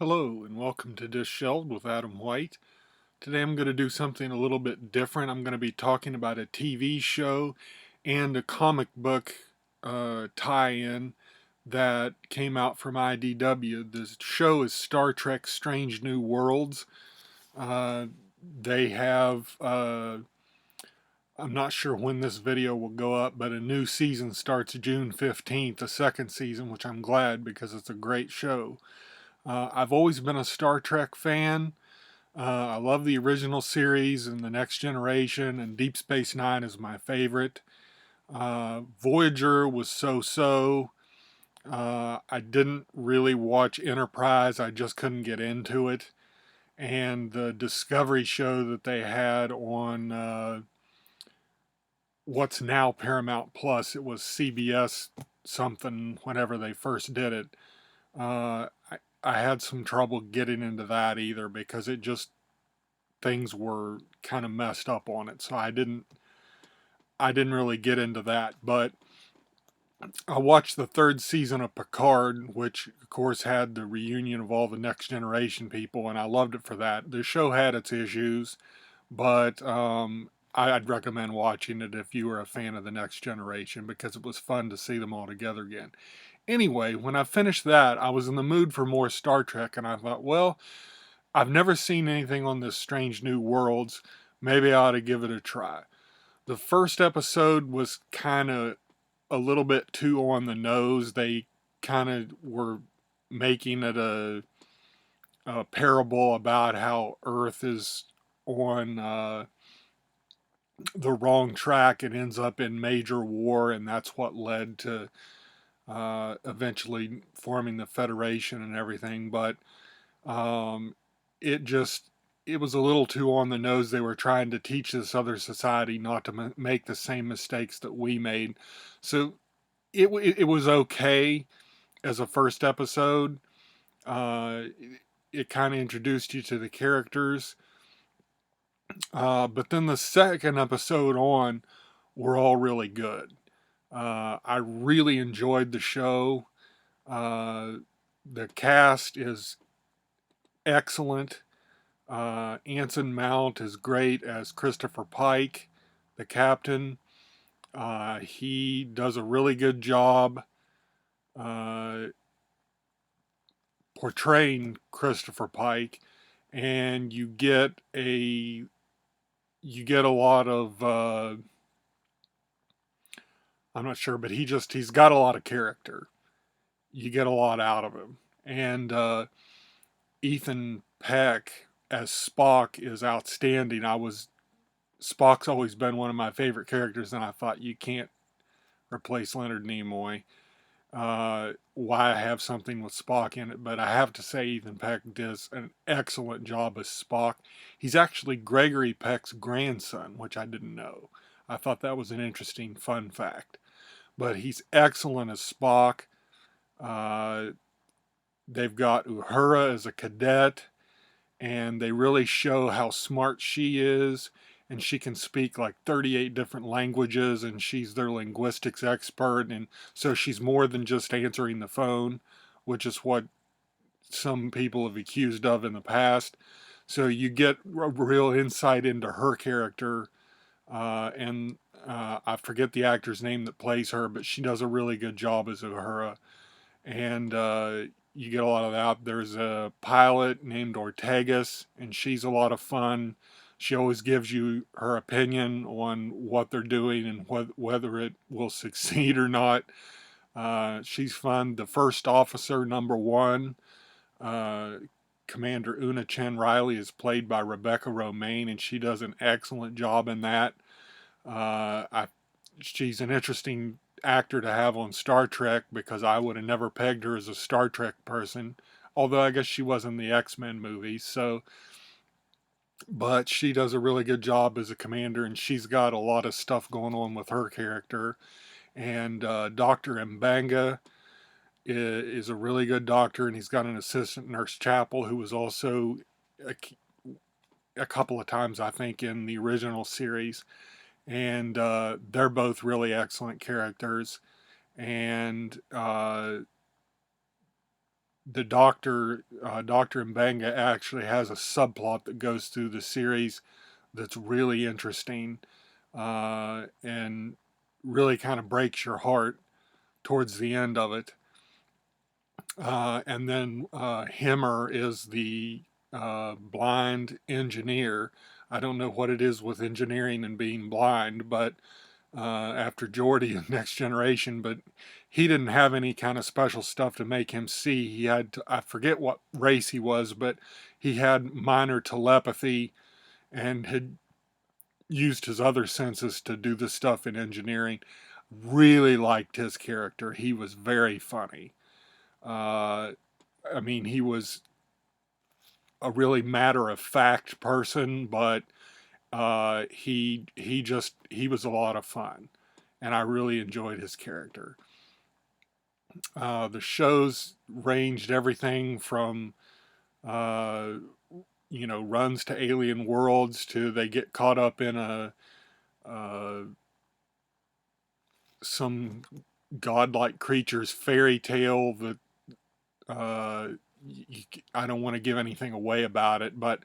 Hello and welcome to Dish Shelved with Adam White. Today I'm going to do something a little bit different. I'm going to be talking about a TV show and a comic book tie-in that came out from IDW. The show is Star Trek Strange New Worlds. Uh, they have, I'm not sure when this video will go up, but a new season starts June 15th, the second season, which I'm glad because it's a great show. I've always been a Star Trek fan. I love the original series and the Next Generation, and Deep Space Nine is my favorite. Voyager was so-so. I didn't really watch Enterprise. I just couldn't get into it. And the Discovery show that they had on what's now Paramount Plus, it was CBS something whenever they first did it. I had some trouble getting into that either because it just things were kind of messed up on it, so I didn't really get into that. But I watched the third season of Picard, which of course had the reunion of all the Next Generation people, and I loved it for that. The show had its issues, but I'd recommend watching it if you were a fan of the Next Generation because it was fun to see them all together again. Anyway, when I finished that, I was in the mood for more Star Trek, and I thought, well, I've never seen anything on this Strange New Worlds. Maybe I ought to give it a try. The first episode was kind of a little bit too on the nose. They kind of were making it a parable about how Earth is on the wrong track and ends up in major war, and that's what led to eventually forming the Federation and everything. But um, it just it was a little too on the nose. They were trying to teach this other society not to make the same mistakes that we made. So it was okay as a first episode. Uh, it kind of introduced you to the characters, but then the second episode on were all really good. I really enjoyed the show. Uh, the cast is excellent. Anson Mount is great as Christopher Pike, the captain. He does a really good job uh, portraying Christopher Pike, and you get a lot of I'm not sure, but he's got a lot of character. You get a lot out of him, and Ethan Peck as Spock is outstanding. Spock's always been one of my favorite characters, and I thought you can't replace Leonard Nimoy. Why I have something with Spock in it, but I have to say Ethan Peck does an excellent job as Spock. He's actually Gregory Peck's grandson, which I didn't know. I thought that was an interesting fun fact. But he's excellent as Spock. Uh, they've got Uhura as a cadet, and they really show how smart she is. And she can speak like 38 different languages, and she's their linguistics expert. And so she's more than just answering the phone, which is what some people have accused of in the past. So you get a real insight into her character. And I forget the actor's name that plays her, but she does a really good job as Uhura. And you get a lot of that. There's a pilot named Ortegas, and she's a lot of fun. She always gives you her opinion on what they're doing and whether it will succeed or not. She's fun. The first officer, number one, uh, Commander Una Chen Riley, is played by Rebecca Romaine, and she does an excellent job in that. She's an interesting actor to have on Star Trek because I would have never pegged her as a Star Trek person, although I guess she was in the X-Men movies. So, but she does a really good job as a commander, and she's got a lot of stuff going on with her character. And Dr. Mbanga is a really good doctor, and he's got an assistant nurse Chapel who was also a, a couple of times, I think, in the original series. And they're both really excellent characters. And the Doctor, Dr. Mbenga, actually has a subplot that goes through the series that's really interesting, and really kind of breaks your heart towards the end of it. And then Himmer is the blind engineer. I don't know what it is with engineering and being blind, but after Geordi and Next Generation, but he didn't have any kind of special stuff to make him see. He had, I forget what race he was, but he had minor telepathy and had used his other senses to do the stuff in engineering. Really liked his character. He was very funny. Uh, I mean, he was a really matter of fact person, but he was a lot of fun, and I really enjoyed his character. The shows ranged everything from uh, runs to alien worlds to they get caught up in a uh, some godlike creature's fairy tale that uh, I don't want to give anything away about it, but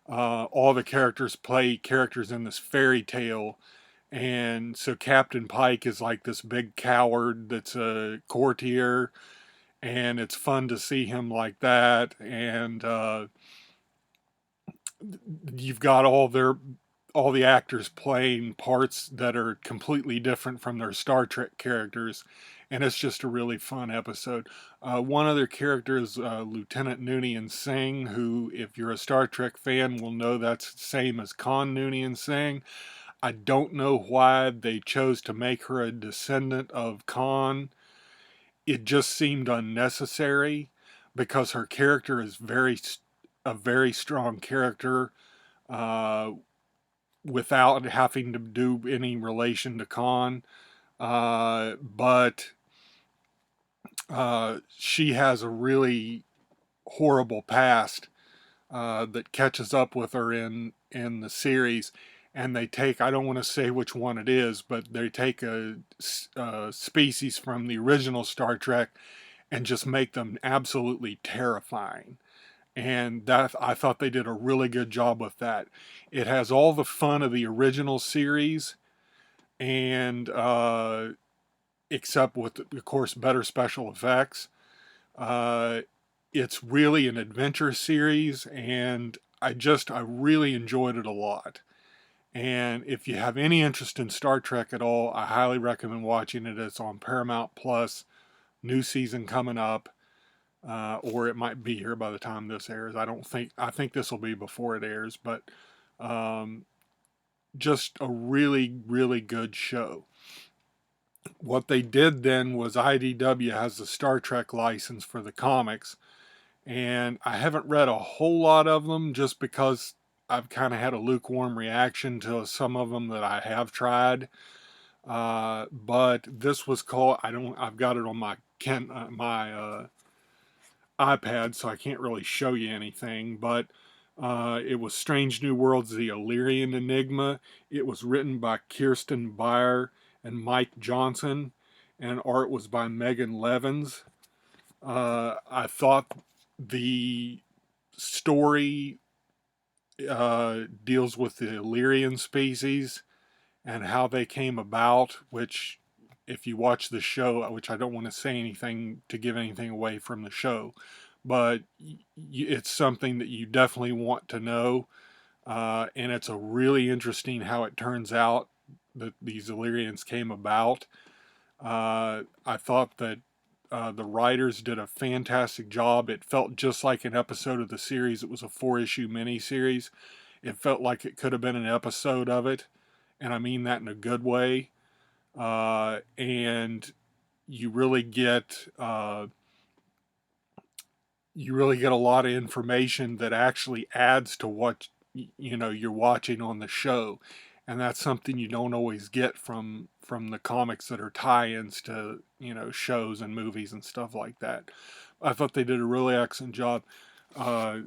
all the characters play characters in this fairy tale. And so Captain Pike is like this big coward that's a courtier, and it's fun to see him like that. And you've got all the actors playing parts that are completely different from their Star Trek characters, and it's just a really fun episode. One other character is Lieutenant Noonien Singh, who, if you're a Star Trek fan, will know that's the same as Khan Noonien Singh. I don't know why they chose to make her a descendant of Khan. It just seemed unnecessary because her character is a very strong character, uh, without having to do any relation to Khan. But she has a really horrible past that catches up with her in the series, and they take, I don't want to say which one it is, but they take a species from the original Star Trek and just make them absolutely terrifying. And that, I thought they did a really good job with that. It has all the fun of the original series, and except with, of course, better special effects. Uh, it's really an adventure series, and I really enjoyed it a lot. And if you have any interest in Star Trek at all, I highly recommend watching it. It's on Paramount Plus, new season coming up, or it might be here by the time this airs. I think this will be before it airs, but um, just a really, really good show. What they did then was IDW has the Star Trek license for the comics, and I haven't read a whole lot of them just because I've kind of had a lukewarm reaction to some of them that I have tried. But this was called, I've got it on my iPad, so I can't really show you anything, but it was Strange New Worlds, The Illyrian Enigma. It was written by Kirsten Beyer and Mike Johnson, and art was by Megan Levins. I thought the story deals with the Illyrian species and how they came about, which, if you watch the show, which I don't want to say anything to give anything away from the show, but it's something that you definitely want to know. And it's a really interesting how it turns out that these Illyrians came about. I thought that the writers did a fantastic job. It felt just like an episode of the series. It was a 4-issue miniseries. It felt like it could have been an episode of it, and I mean that in a good way. And you really get a lot of information that actually adds to what you're watching on the show, and that's something you don't always get from the comics that are tie-ins to shows and movies and stuff like that. I thought they did a really excellent job. uh,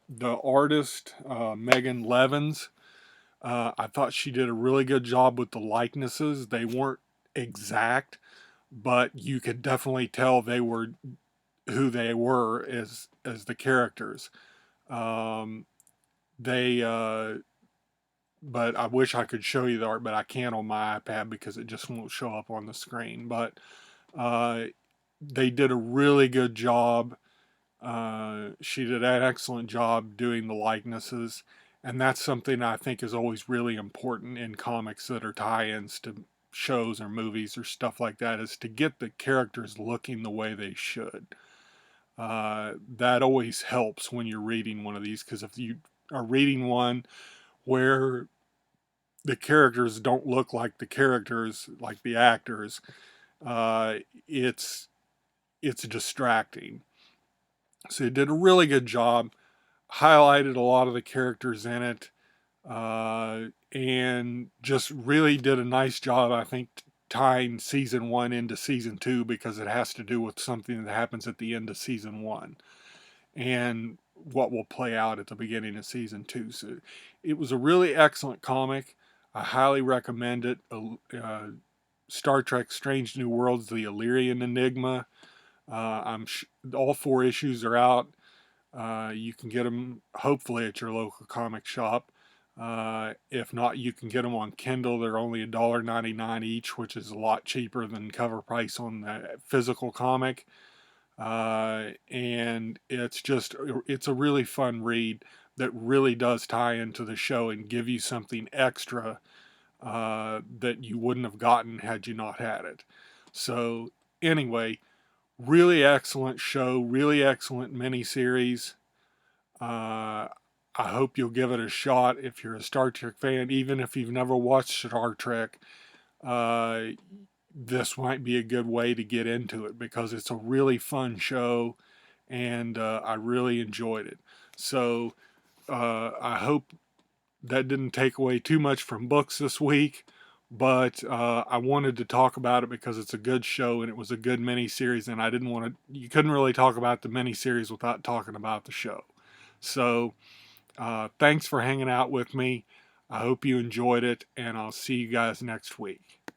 the artist, Megan Levins, I thought she did a really good job with the likenesses. They weren't exact, but you could definitely tell they were who they were as the characters. Um, they but I wish I could show you the art, but I can't on my iPad because it just won't show up on the screen. But uh, they did a really good job. She did an excellent job doing the likenesses, and that's something I think is always really important in comics that are tie-ins to shows or movies or stuff like that, is to get the characters looking the way they should. That always helps when you're reading one of these, because if you are reading one where the characters don't look like the characters, like the actors, uh, it's it's distracting. So it did a really good job, highlighted a lot of the characters in it, and just really did a nice job, I think, tying season one into season two, because it has to do with something that happens at the end of season one and what will play out at the beginning of season two. So it was a really excellent comic. I highly recommend it. Star Trek Strange New Worlds, The Illyrian Enigma. All 4 issues are out. You can get them hopefully at your local comic shop. If not, you can get them on Kindle. They're only $1.99 each, which is a lot cheaper than cover price on the physical comic. And it's a really fun read that really does tie into the show and give you something extra that you wouldn't have gotten had you not had it. So anyway, really excellent show, really excellent miniseries. Uh, I hope you'll give it a shot if you're a Star Trek fan, even if you've never watched Star Trek. Uh, this might be a good way to get into it because it's a really fun show, and I really enjoyed it. So I hope that didn't take away too much from books this week, but I wanted to talk about it because it's a good show and it was a good miniseries, and I didn't want to. You couldn't really talk about the miniseries without talking about the show. So thanks for hanging out with me. I hope you enjoyed it, and I'll see you guys next week.